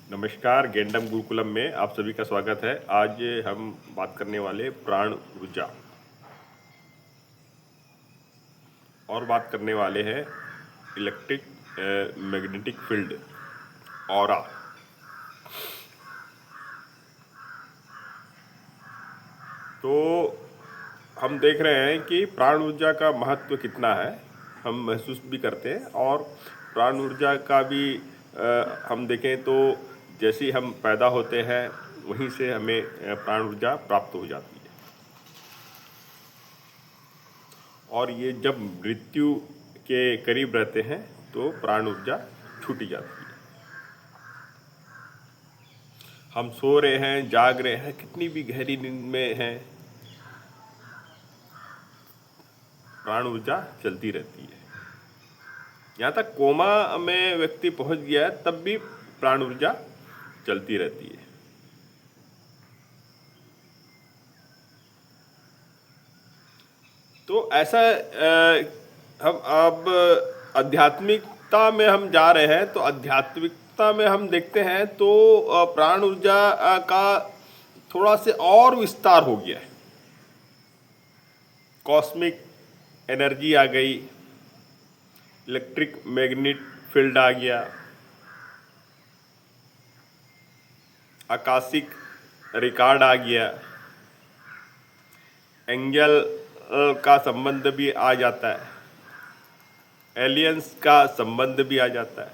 नमस्कार, गेंडम गुरुकुलम में आप सभी का स्वागत है। आज हम बात करने वाले प्राण ऊर्जा और बात करने वाले हैं इलेक्ट्रिक मैग्नेटिक फील्ड ऑरा। तो हम देख रहे हैं कि प्राण ऊर्जा का महत्व कितना है, हम महसूस भी करते हैं। और प्राण ऊर्जा का भी हम देखें तो जैसे ही हम पैदा होते हैं वहीं से हमें प्राण ऊर्जा प्राप्त हो जाती है, और ये जब मृत्यु के करीब रहते हैं तो प्राण ऊर्जा छूटी जाती है। हम सो रहे हैं, जाग रहे हैं, कितनी भी गहरी नींद में हैं, प्राण ऊर्जा चलती रहती है। यहाँ तक कोमा में व्यक्ति पहुंच गया है तब भी प्राण ऊर्जा चलती रहती है। तो ऐसा हम अब आध्यात्मिकता में हम जा रहे हैं, तो आध्यात्मिकता में हम देखते हैं तो प्राण ऊर्जा का थोड़ा से और विस्तार हो गया है। कॉस्मिक एनर्जी आ गई, इलेक्ट्रिक मैग्नेट फील्ड आ गया, आकाशिक रिकॉर्ड आ गया, एंगल का संबंध भी आ जाता है, एलियंस का संबंध भी आ जाता है।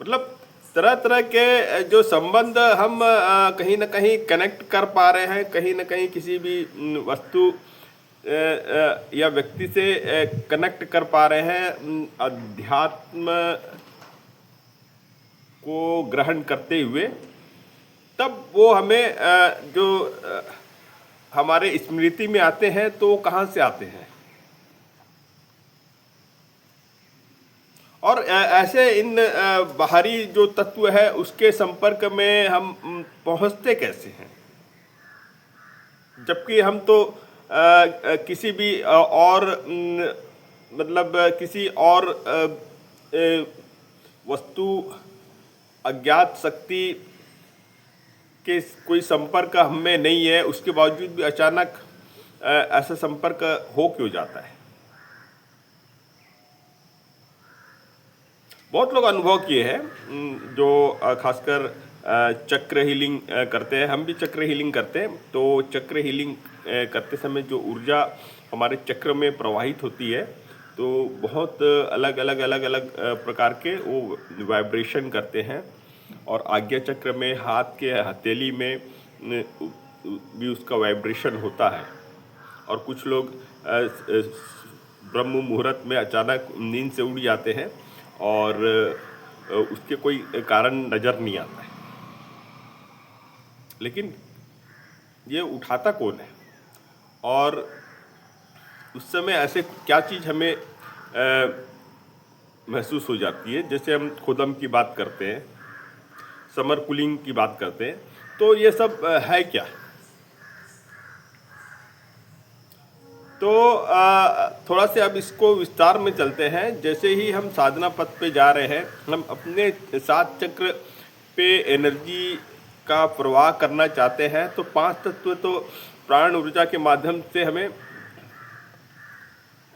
मतलब तरह तरह के जो संबंध हम कहीं ना कहीं कनेक्ट कर पा रहे हैं, कहीं ना कहीं किसी भी वस्तु या व्यक्ति से कनेक्ट कर पा रहे हैं अध्यात्म को ग्रहण करते हुए। तब वो हमें जो हमारे स्मृति में आते हैं तो कहाँ से आते हैं, और ऐसे इन बाहरी जो तत्व है उसके संपर्क में हम पहुँचते कैसे हैं, जबकि हम तो किसी भी और मतलब किसी और वस्तु अज्ञात शक्ति के कोई संपर्क हमें नहीं है, उसके बावजूद भी अचानक ऐसा संपर्क हो क्यों जाता है। बहुत लोग अनुभव किए हैं जो खासकर चक्र हीलिंग करते हैं। हम भी चक्र हीलिंग करते हैं। तो चक्र हीलिंग करते समय जो ऊर्जा हमारे चक्र में प्रवाहित होती है तो बहुत अलग अलग प्रकार के वो वाइब्रेशन करते हैं, और आज्ञा चक्र में हाथ के हथेली में भी उसका वाइब्रेशन होता है। और कुछ लोग ब्रह्म मुहूर्त में अचानक नींद से उड़ जाते हैं और उसके कोई कारण नज़र नहीं आता है। लेकिन ये उठाता कौन है, और उस समय ऐसे क्या चीज़ हमें महसूस हो जाती है। जैसे हम खुदम की बात करते हैं, समर कूलिंग की बात करते हैं, तो ये सब है क्या। तो थोड़ा से अब इसको विस्तार में चलते हैं। जैसे ही हम साधना पथ पे जा रहे हैं, हम अपने 7 चक्र पे एनर्जी का प्रवाह करना चाहते हैं, तो 5 तत्व तो प्राण ऊर्जा के माध्यम से हमें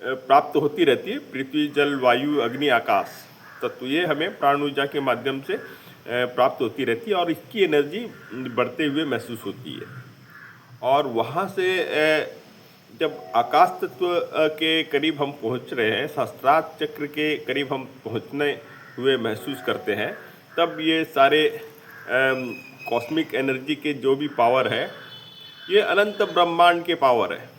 प्राप्त होती रहती है। पृथ्वी, जल, वायु, अग्नि, आकाश तत्व, ये हमें प्राण ऊर्जा के माध्यम से प्राप्त होती रहती है, और इसकी एनर्जी बढ़ते हुए महसूस होती है। और वहाँ से जब आकाश तत्व के करीब हम पहुँच रहे हैं, सहस्त्रार चक्र के करीब हम पहुँचने हुए महसूस करते हैं, तब ये सारे कॉस्मिक एनर्जी के जो भी पावर है, ये अनंत ब्रह्मांड के पावर है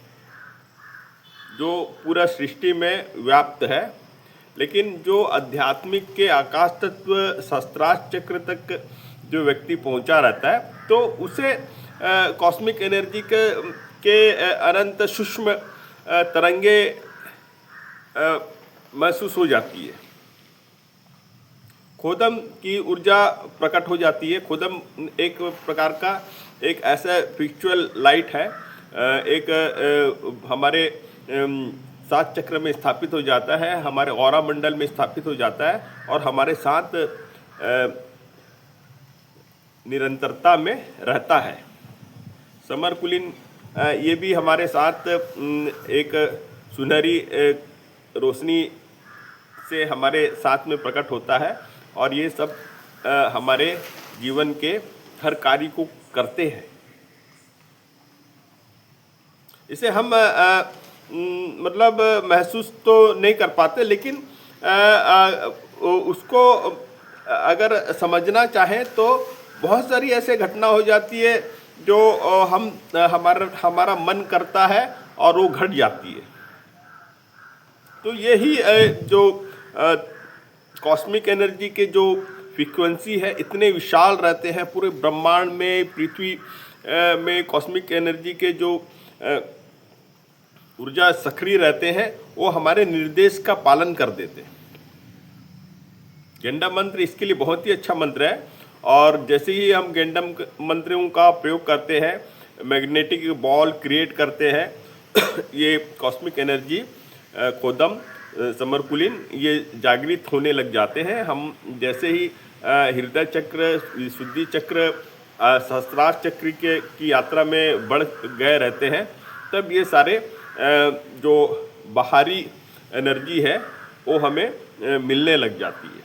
जो पूरा सृष्टि में व्याप्त है। लेकिन जो आध्यात्मिक के आकाश तत्व सहस्त्रार चक्र तक जो व्यक्ति पहुंचा रहता है, तो उसे कॉस्मिक एनर्जी के अनंत सूक्ष्म तरंगे महसूस हो जाती है। खोदम की ऊर्जा प्रकट हो जाती है। खोदम एक प्रकार का एक ऐसा स्पिरिचुअल लाइट है, एक हमारे 7 चक्र में स्थापित हो जाता है, हमारे ऑरा मंडल में स्थापित हो जाता है, और हमारे साथ निरंतरता में रहता है। समर कुलीन ये भी हमारे साथ एक सुनहरी रोशनी से हमारे साथ में प्रकट होता है और ये सब हमारे जीवन के हर कार्य को करते हैं। इसे हम मतलब महसूस तो नहीं कर पाते, लेकिन उसको अगर समझना चाहें तो बहुत सारी ऐसे घटना हो जाती है जो हमारा मन करता है और वो घट जाती है। तो यही जो कॉस्मिक एनर्जी के जो फ्रीक्वेंसी है, इतने विशाल रहते हैं पूरे ब्रह्मांड में, पृथ्वी में कॉस्मिक एनर्जी के जो ऊर्जा सक्रिय रहते हैं, वो हमारे निर्देश का पालन कर देते हैं। गेंडा मंत्र इसके लिए बहुत ही अच्छा मंत्र है, और जैसे ही हम गेंडम मंत्रों का प्रयोग करते हैं, मैग्नेटिक बॉल क्रिएट करते हैं, ये कॉस्मिक एनर्जी खोदम समरकुलीन ये जागृत होने लग जाते हैं। हम जैसे ही हृदय चक्र, विशुद्धि चक्र, सहस्त्रार चक्र की यात्रा में बढ़ गए रहते हैं, तब ये सारे जो बाहरी एनर्जी है वो हमें मिलने लग जाती है।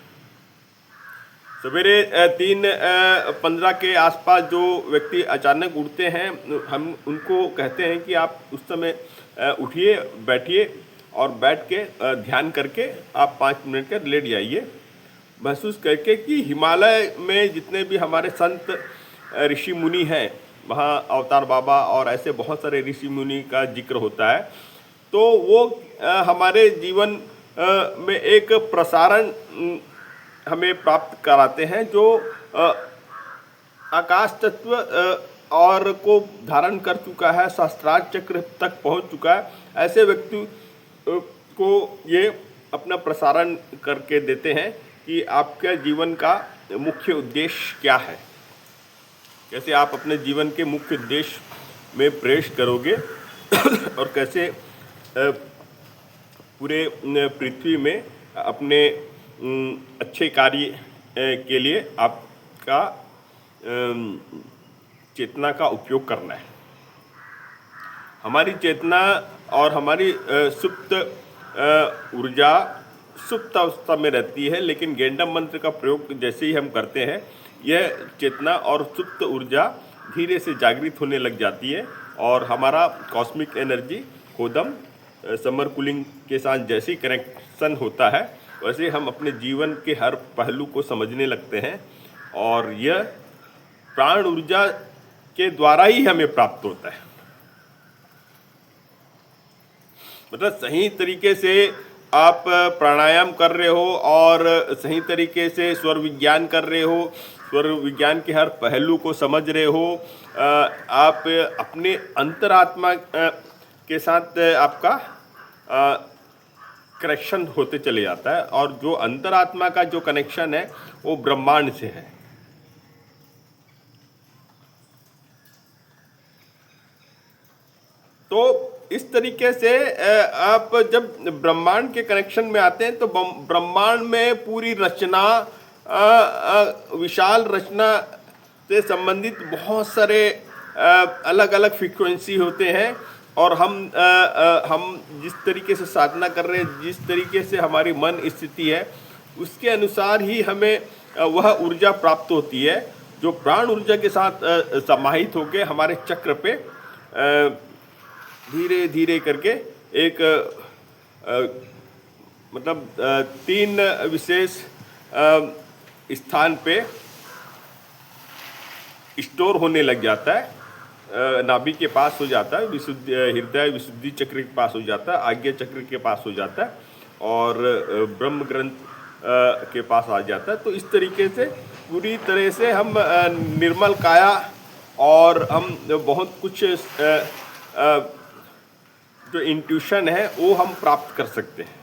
सवेरे 3:15 के आसपास जो व्यक्ति अचानक उठते हैं, हम उनको कहते हैं कि आप उस समय उठिए, बैठिए और बैठ के ध्यान करके आप 5 मिनट का लेट जाइए, महसूस करके कि हिमालय में जितने भी हमारे संत ऋषि मुनि हैं, वहाँ अवतार बाबा और ऐसे बहुत सारे ऋषि मुनि का जिक्र होता है, तो वो हमारे जीवन में एक प्रसारण हमें प्राप्त कराते हैं, जो आकाश तत्व और को धारण कर चुका है, सहस्त्रार चक्र तक पहुंच चुका है। ऐसे व्यक्ति को ये अपना प्रसारण करके देते हैं कि आपके जीवन का मुख्य उद्देश्य क्या है, कैसे आप अपने जीवन के मुख्य उद्देश्य में प्रवेश करोगे और कैसे पूरे पृथ्वी में अपने अच्छे कार्य के लिए आपका चेतना का उपयोग करना है। हमारी चेतना और हमारी सुप्त ऊर्जा सुप्त अवस्था में रहती है, लेकिन गेंडम मंत्र का प्रयोग जैसे ही हम करते हैं, यह चेतना और सुप्त ऊर्जा धीरे से जागृत होने लग जाती है और हमारा कॉस्मिक एनर्जी खोदम समर कूलिंग के साथ जैसे ही कनेक्शन होता है, वैसे हम अपने जीवन के हर पहलू को समझने लगते हैं और यह प्राण ऊर्जा के द्वारा ही हमें प्राप्त होता है। मतलब सही तरीके से आप प्राणायाम कर रहे हो और सही तरीके से स्वर विज्ञान कर रहे हो, स्वर विज्ञान के हर पहलू को समझ रहे हो, आप अपने अंतरात्मा के साथ आपका कनेक्शन होते चले जाता है, और जो अंतरात्मा का जो कनेक्शन है वो ब्रह्मांड से है। तो इस तरीके से आप जब ब्रह्मांड के कनेक्शन में आते हैं तो ब्रह्मांड में पूरी रचना, विशाल रचना से संबंधित बहुत सारे अलग अलग फ्रीक्वेंसी होते हैं, और हम जिस तरीके से साधना कर रहे हैं, जिस तरीके से हमारी मन स्थिति है, उसके अनुसार ही हमें वह ऊर्जा प्राप्त होती है जो प्राण ऊर्जा के साथ समाहित होकर हमारे चक्र पे धीरे धीरे करके एक मतलब 3 विशेष स्थान पे स्टोर होने लग जाता है। नाभि के पास हो जाता है, विशुद्धि हृदय विशुद्धि चक्र के पास हो जाता है, आज्ञा चक्र के पास हो जाता है और ब्रह्म ग्रंथ के पास आ जाता है। तो इस तरीके से पूरी तरह से हम निर्मल काया और हम बहुत कुछ जो इंट्यूशन है वो हम प्राप्त कर सकते हैं।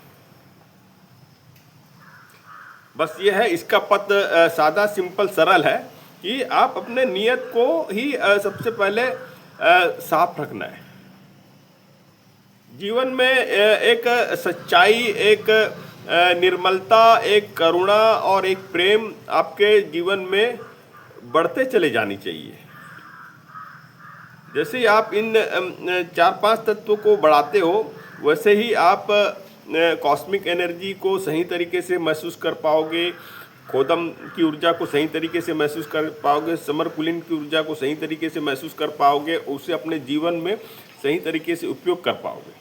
बस ये है, इसका पथ सादा सिंपल सरल है कि आप अपने नियत को ही सबसे पहले साफ रखना है। जीवन में एक सच्चाई, एक निर्मलता, एक करुणा और एक प्रेम आपके जीवन में बढ़ते चले जानी चाहिए। जैसे ही आप इन 4-5 तत्वों को बढ़ाते हो, वैसे ही आप कॉस्मिक एनर्जी को सही तरीके से महसूस कर पाओगे, खोदम की ऊर्जा को सही तरीके से महसूस कर पाओगे, समर कुलीन की ऊर्जा को सही तरीके से महसूस कर पाओगे, उसे अपने जीवन में सही तरीके से उपयोग कर पाओगे।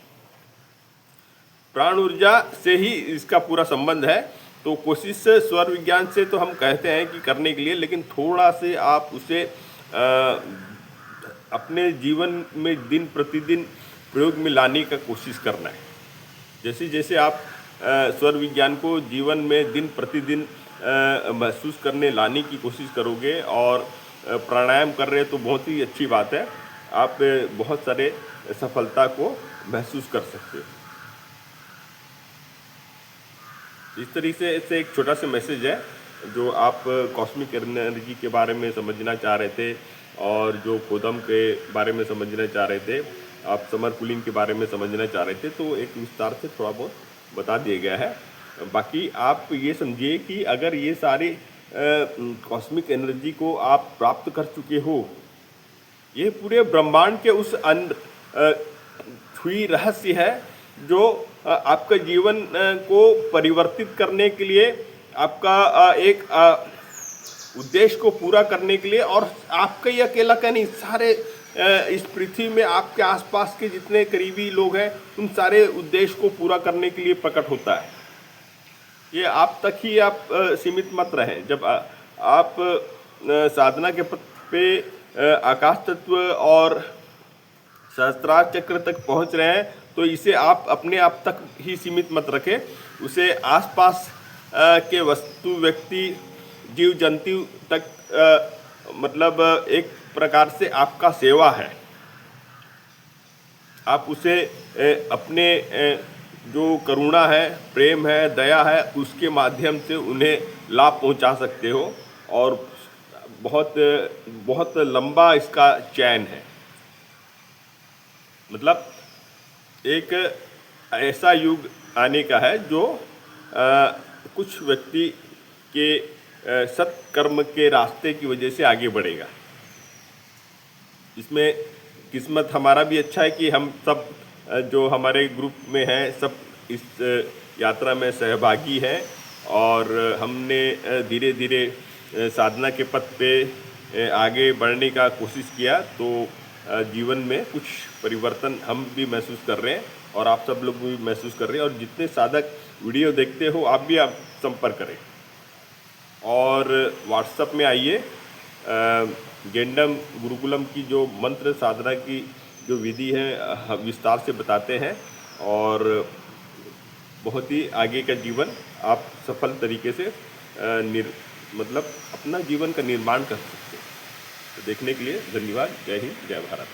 प्राण ऊर्जा से ही इसका पूरा संबंध है। तो कोशिश स्वर विज्ञान से तो हम कहते हैं कि करने के लिए, लेकिन थोड़ा से आप उसे अपने जीवन में दिन प्रतिदिन प्रयोग में लाने का कोशिश करना है। जैसे जैसे आप स्वर विज्ञान को जीवन में दिन प्रतिदिन महसूस करने लाने की कोशिश करोगे और प्राणायाम कर रहे तो बहुत ही अच्छी बात है, आप बहुत सारे सफलता को महसूस कर सकते हो। इस तरीके से एक छोटा सा मैसेज है जो आप कॉस्मिक एनर्जी के बारे में समझना चाह रहे थे और जो खोदम के बारे में समझना चाह रहे थे, आप समर कूलिंग के बारे में समझना चाह रहे थे, तो एक विस्तार से थोड़ा बहुत बता दिया गया है। बाकी आप ये समझिए कि अगर ये सारी कॉस्मिक एनर्जी को आप प्राप्त कर चुके हो, ये पूरे ब्रह्मांड के उस छुई रहस्य है जो आपका जीवन को परिवर्तित करने के लिए, आपका एक उद्देश्य को पूरा करने के लिए, और आपका ही अकेला का नहीं, सारे इस पृथ्वी में आपके आसपास के जितने करीबी लोग हैं उन सारे उद्देश्य को पूरा करने के लिए प्रकट होता है। ये आप तक ही आप सीमित मत रहें। जब आप साधना के पथ पे आकाश तत्व और सहस्त्रार चक्र तक पहुंच रहे हैं, तो इसे आप अपने आप तक ही सीमित मत रखें, उसे आसपास के वस्तु, व्यक्ति, जीव जंतु तक मतलब एक प्रकार से आपका सेवा है। आप उसे अपने जो करुणा है, प्रेम है, दया है, उसके माध्यम से उन्हें लाभ पहुंचा सकते हो और बहुत बहुत लंबा इसका चैन है। मतलब एक ऐसा युग आने का है जो कुछ व्यक्ति के सत्कर्म के रास्ते की वजह से आगे बढ़ेगा। इसमें किस्मत हमारा भी अच्छा है कि हम सब जो हमारे ग्रुप में हैं सब इस यात्रा में सहभागी हैं और हमने धीरे धीरे साधना के पथ पे आगे बढ़ने का कोशिश किया, तो जीवन में कुछ परिवर्तन हम भी महसूस कर रहे हैं और आप सब लोग भी महसूस कर रहे हैं। और जितने साधक वीडियो देखते हो आप भी आप संपर्क करें और व्हाट्सएप में आइए। गेंडम गुरुकुलम की जो मंत्र साधना की जो विधि है विस्तार से बताते हैं और बहुत ही आगे का जीवन आप सफल तरीके से मतलब अपना जीवन का निर्माण कर सकते हैं। तो देखने के लिए धन्यवाद। जय हिंद, जय भारत।